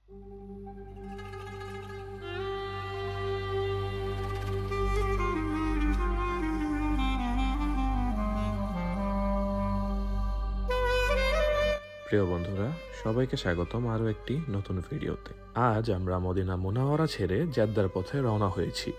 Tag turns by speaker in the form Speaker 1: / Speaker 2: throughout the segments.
Speaker 1: প্রিয় বন্ধুরা, সবাইকে স্বাগতম আরও একটি নতুন ভিডিওতে। আজ আমরা মদিনা মুনাওয়ারা ছেড়ে জেদ্দার পথে রওনা হয়েছি।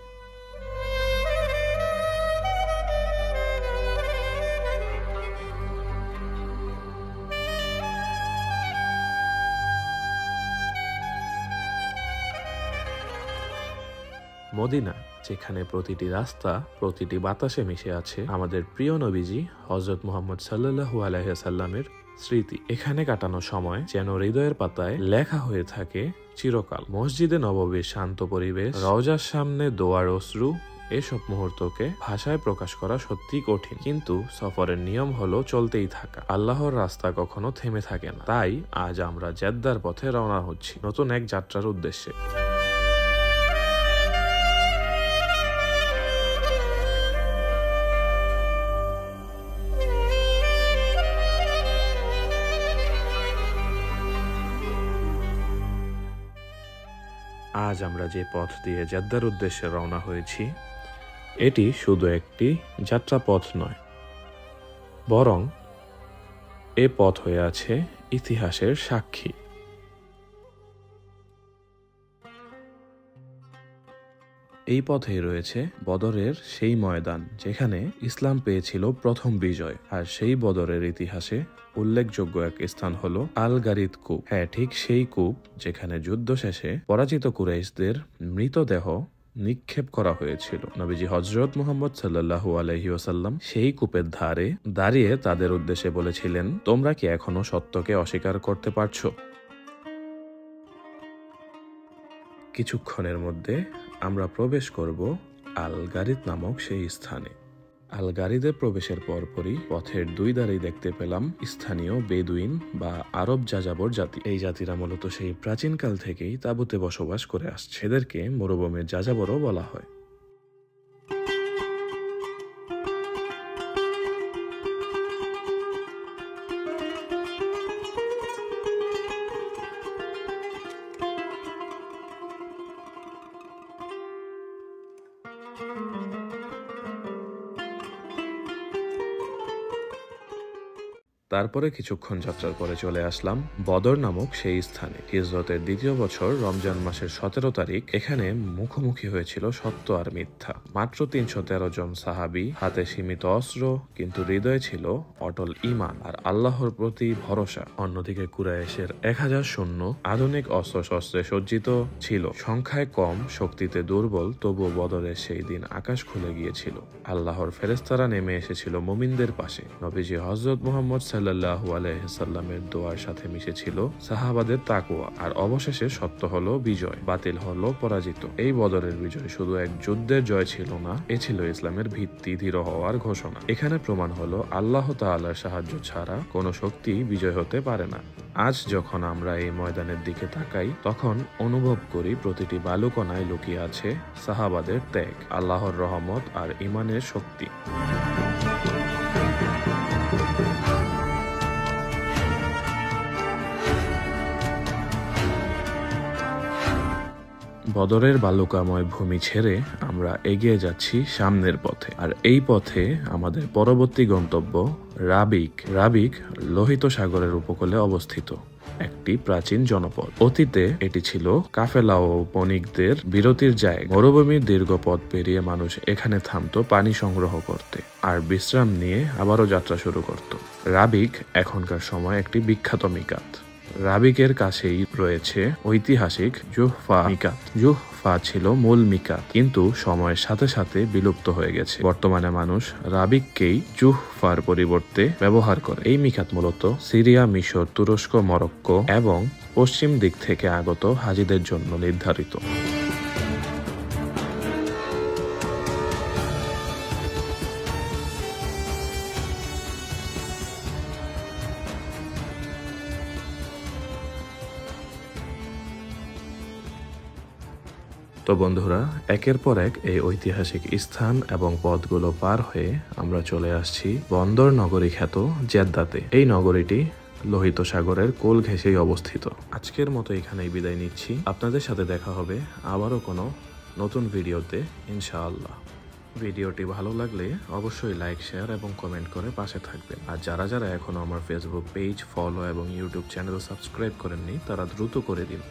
Speaker 1: মদিনা, যেখানে প্রতিটি রাস্তা প্রতিটি বাতাসে মিশে আছে আমাদের প্রিয় নবীজি হযরত মুহাম্মদ সাল্লাল্লাহু আলাইহি ওয়াসাল্লামের স্মৃতি। এখানে কাটানো সময় যেন হৃদয়ের পাতায় লেখা হয়ে থাকে চিরকাল। মসজিদে নববীর শান্ত পরিবেশ, রওজার সামনে দোয়ার অশ্রু, এসব মুহূর্তকে ভাষায় প্রকাশ করা সত্যি কঠিন, কিন্তু সফরের নিয়ম হলো চলতেই থাকা। আল্লাহর রাস্তা কখনো থেমে থাকে না। তাই আজ আমরা জেদ্দার পথে রওনা হচ্ছি নতুন এক যাত্রার উদ্দেশ্যে। আজ আমরা যে পথ দিয়ে জেদ্দার উদ্দেশ্যে রওনা হয়েছি, এটি শুধু একটি যাত্রাপথ নয়, বরং এ পথ হয়ে আছে ইতিহাসের সাক্ষী। এই পথেই রয়েছে বদরের সেই ময়দান, যেখানে ইসলাম পেয়েছিল প্রথম বিজয়। আর সেই বদরের ইতিহাসে উল্লেখযোগ্য এক স্থান হলো আল গারিদ কূপ। হ্যাঁ, ঠিক সেই কূপ যেখানে যুদ্ধ শেষে পরাজিত কুরাইশদের মৃতদেহ নিক্ষেপ করা হয়েছিল। নবীজি হযরত মুহাম্মদ সাল্লাল্লাহু আলাইহি ওয়াসাল্লাম সেই কূপের ধারে দাঁড়িয়ে তাদের উদ্দেশ্যে বলেছিলেন, তোমরা কি এখনো সত্যকে অস্বীকার করতে পারছো? কিছুক্ষণের মধ্যে আমরা প্রবেশ করব আল গারিদ নামক সেই স্থানে। আল গারিদে প্রবেশের পরপরই পথের দুই ধারেই দেখতে পেলাম স্থানীয় বেদুইন বা আরব যাযাবর জাতি। এই জাতিরা মূলত সেই প্রাচীনকাল থেকেই তাঁবুতে বসবাস করে আসছে। এদেরকে মরুভূমির যাযাবরও বলা হয়। তারপরে কিছুক্ষণ যাত্রার পরে চলে আসলাম বদর নামক সেই স্থানে। হিজরতের দ্বিতীয় বছর রমজান মাসের 17 তারিখ এখানে মুখোমুখি হয়েছিল সত্য আর মিথ্যা। মাত্র 313 জন সাহাবী, হাতে সীমিত অস্ত্র, কিন্তু হৃদয়ে ছিল অটল ঈমান আর আল্লাহর প্রতি ভরসা। অন্যদিকে কুরাইশের 1000 সৈন্য আধুনিক অস্ত্রশস্ত্রে সজ্জিত ছিল, সংখ্যায় কম, শক্তিতে দুর্বল, তবুও বদরের সেই দিন আকাশ খুলে গিয়েছিল। আল্লাহর ফেরেশতারা নেমে এসেছিল মুমিনদের পাশে। নবীজি হযরত মুহাম্মদ সাল্লাল্লাহু আলাইহি ওয়াসাল্লামের দোয়ার সাথে মিশেছিল সাহাবাদের তাকওয়া। আর অবশেষে সত্য হলো বিজয়, বাতিল হলো পরাজিত। এই বদরের বিজয় শুধু এক যুদ্ধের জয় ছিল না, এ ছিল ইসলামের ভিত্তি দৃঢ় হওয়ার ঘোষণা। এখানে প্রমাণ হলো আল্লাহ তাআলার সাহায্য ছাড়া কোনো শক্তি বিজয় হতে পারে না। আজ যখন আমরা এই ময়দানের দিকে তাকাই, তখন অনুভব করি প্রতিটি বালুকণায় লুকিয়ে আছে সাহাবাদের ত্যাগ, আল্লাহর রহমত আর ঈমানের শক্তি। বদরের বালুকাময় ভূমি ছেড়ে আমরা এগিয়ে যাচ্ছি সামনের পথে। আর এই পথে আমাদের পরবর্তী গন্তব্য রাবিক। রাবিক লোহিত সাগরের উপকূলে অবস্থিত একটি প্রাচীন জনপদ। অতীতে এটি ছিল কাফেলা ও বণিকদের বিরতির জায়গা। মরুভূমির দীর্ঘ পথ পেরিয়ে মানুষ এখানে থামতো পানি সংগ্রহ করতে আর বিশ্রাম নিয়ে আবারও যাত্রা শুরু করত। রাবিক এখনকার সময় একটি বিখ্যাত মিকাত। রাবিকের কাছেই রয়েছে ঐতিহাসিক জুহফা মিকাত। জুহফা ছিল মূল মিকাত, কিন্তু সময়ের সাথে সাথে বিলুপ্ত হয়ে গেছে। বর্তমানে মানুষ রাবিককেই জুহফার পরিবর্তে ব্যবহার করে। এই মিকাত মূলত সিরিয়া, মিশর, তুরস্ক, মরক্কো এবং পশ্চিম দিক থেকে আগত হাজিদের জন্য নির্ধারিত। তো বন্ধুরা, একের পর এক এই ঐতিহাসিক স্থান এবং পথগুলো পার হয়ে আমরা চলে আসছি বন্দর নগরী খ্যাত জেদ্দাতে। এই নগরীটি লোহিত সাগরের কোল ঘেঁষেই অবস্থিত। আজকের মতো এখানেই বিদায় নিচ্ছি। আপনাদের সাথে দেখা হবে আবারও কোনো নতুন ভিডিওতে ইনশাআল্লাহ। ভিডিওটি ভালো লাগলে অবশ্যই লাইক, শেয়ার এবং কমেন্ট করে পাশে থাকবেন। আর যারা যারা এখনো আমার ফেসবুক পেজ ফলো এবং ইউটিউব চ্যানেল সাবস্ক্রাইব করেননি তারা দ্রুত করে দিন।